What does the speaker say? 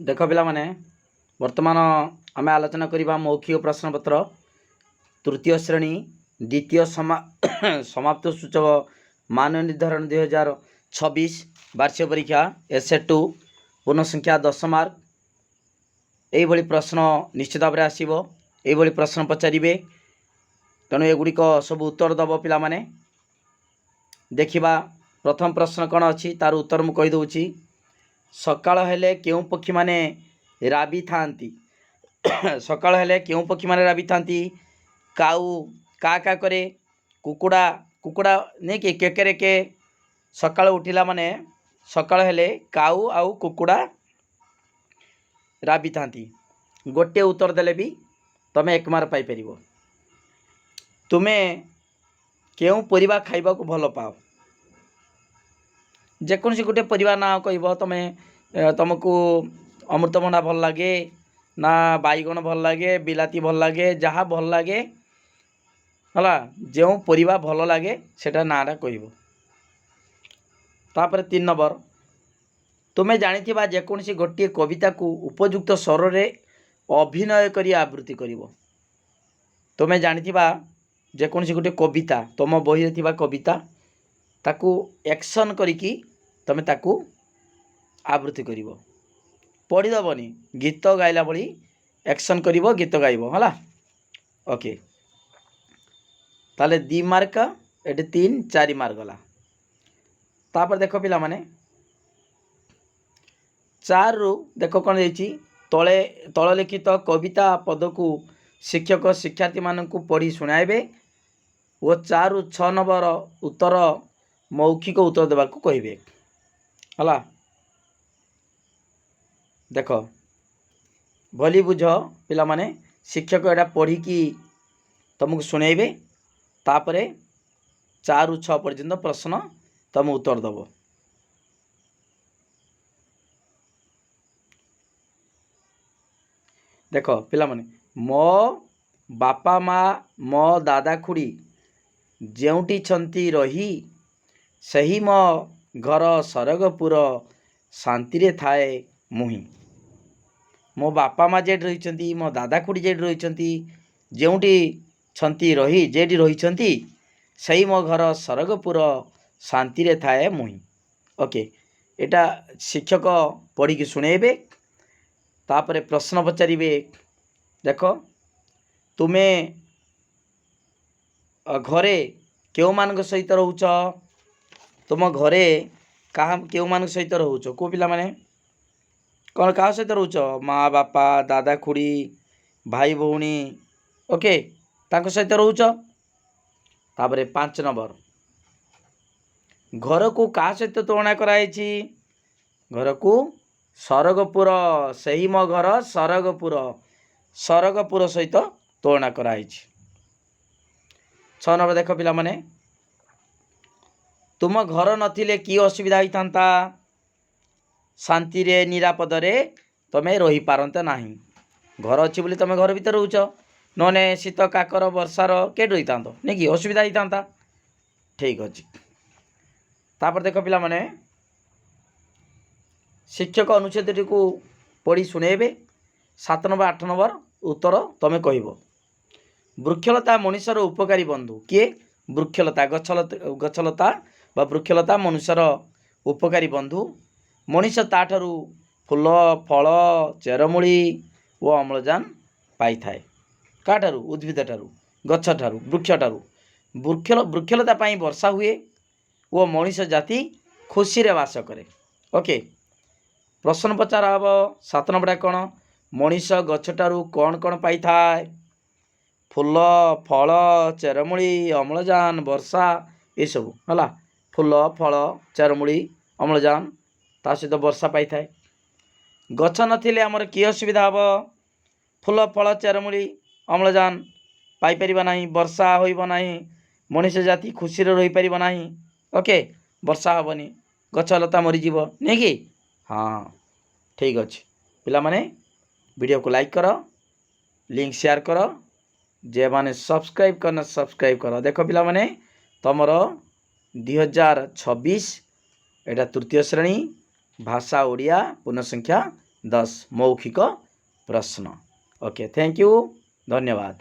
देख पिला माने वर्तमान आम आलोचना करवा मौखिक प्रश्नपत्र तृतीय श्रेणी द्वितीय समाप्त सूचक मान निर्धारण 2026 वार्षिक परीक्षा एसे2 पूर्ण संख्या 10 मार्क यही प्रश्न निश्चित भाव में आसो यही प्रश्न पचारे तेणु एगुड़िक सब उत्तर दब पिला माने देखिबा। प्रथम प्रश्न कौन अच्छी तार उत्तर मुझे कहीदे सकाळ हेले केउं पक्षी माने राबी थांती सकाळ हेले केउं पक्षी माने राबी थांती काऊ का करे कुकुड़ा कुकुड़ा नहीं कि केकेरे के सकाळ उठिला माने सकाळ हेले काऊ आउ कुकुड़ा राबी थांती गोटे उत्तर देले भी तमे एक मार्क पाई परिबो। तुमे केउं परिबा खाइबा को भल पाओ जेकोसी गोटे परिवार ना कह तुम तुमको अमृतभंडा भल लगे ना बैगण भल लगे बिलाती भल लगे जहाँ भल लगे है जो परिवा भल लगे सेटा नाटा कह। तापर 3 नंबर तुम्हें जानी जेकोसी गोटे कविता को उपयुक्त स्वर रे अभिनय करी आवृत्ति कर। तुम्हें जानी जेकोसी गोटे कविता तुम बही रे कविता ताकू एक्शन करिकी तमे ताकू आवृत्ति कर पढ़ीदबनी गीत गाइला भली एक्शन करिवो गीत गाइबो हला ओके। ताले 2 मार्क एटे 3 4 मार्क गला। तापर देखो पिला माने 4 रु देखो कौन देछि तले तल लिखित कविता पद को शिक्षक शिक्षार्थी मानक पढ़ी सुनाइबे और 4 रु 6 नंबर उत्तर मौखिक उत्तर देवा को कहिबे हला। देख भली बुझ पिला माने शिक्षक एटा पढ़ी की तुमको सुनेबे तापरे 4 रु 6 पर्यंत प्रश्न तुम उत्तर दब। देख पिला माने मो बापा माँ मो दादा खुड़ी जेउटी छंती रही सही मो घर सरगपुर शांति रे थाए मुही। मो बापा माँ जेठ रही मो दादा खुड़ी जेठ रही जेउटी छंती रही जेठी रही सही मो घर सरगपुर शांति रे थाए मुही ओके। एटा शिक्षक पढ़ी की सुनेबे तापरे प्रश्न पचारे देख तुमे घरे केउ मान सहित रोच तुम घरे कहा केउ मान सहित रोच को पिला माने कौन क्या सहित रोच माँ बापा दादा खुड़ी भाई भौणी ओके तांको सहित रोच। तापरे 5 नंबर घर को क्या सहित तुलना कराई घर को सरगपुर सही मो घर सरगपुर सरगपुर सहित तुलना कराई। 6 नंबर देख पिला माने तुम घर नथिले की असुविधा होता शांति रे निरापद रे तमे रही पारंते नाही घर अच्छी बोली तुम घर भीतर रोच नने शीत काकर वर्षार के रही था नहीं कि असुविधा होता ठीक अच्छे। तापर देख पिला माने शिक्षक अनुच्छेद को पढ़ी सुनेबे 7 नंबर 8 नंबर उत्तर तमे कहब। वृक्षलता मनुष्यर उपकारी बंधु किए वृक्षलता गछलता बा वृक्षलता मनुष्यर उपकारी बंधु मनुष्य ताठारू फूल फल चेरमूली और अम्लजान पाई थाए काठारू उद्भिद ठारू गछ ठारू वृक्ष ठारू वृक्षलता पाई वर्षा हुए वो मनुष्य जाति खुशी रे वास करे ओके। प्रश्न पचार हम 7 नंबर कौन मनुष्य गछ ठारू कौन कौन पाई थाए फूल फल चेरमूली अम्लजान वर्षा ये सब है फूल फल चेरमूली अम्लजान ता सहित वर्षा पाई थाए। गछ नथिले आमर कि असुविधा हम फूल फल चेरमूली अम्लजान पाई परिबा नाही वर्षा होइबो नाही मनुष्य जाति खुशी रे रही परिबा नाही ओके वर्षा हेनी गछ लता मरीजीव नहीं कि हाँ ठीक अच्छे। पिला माने वीडियो को लाइक कर लिंक शेयर कर जे माने सब्सक्राइब करना सब्सक्राइब कर। देख पिला माने तमर 2026 एटा तृतीय श्रेणी भाषा ओडिया पूर्ण संख्या 10 मौखिक प्रश्न। ओके, थैंक यू, धन्यवाद।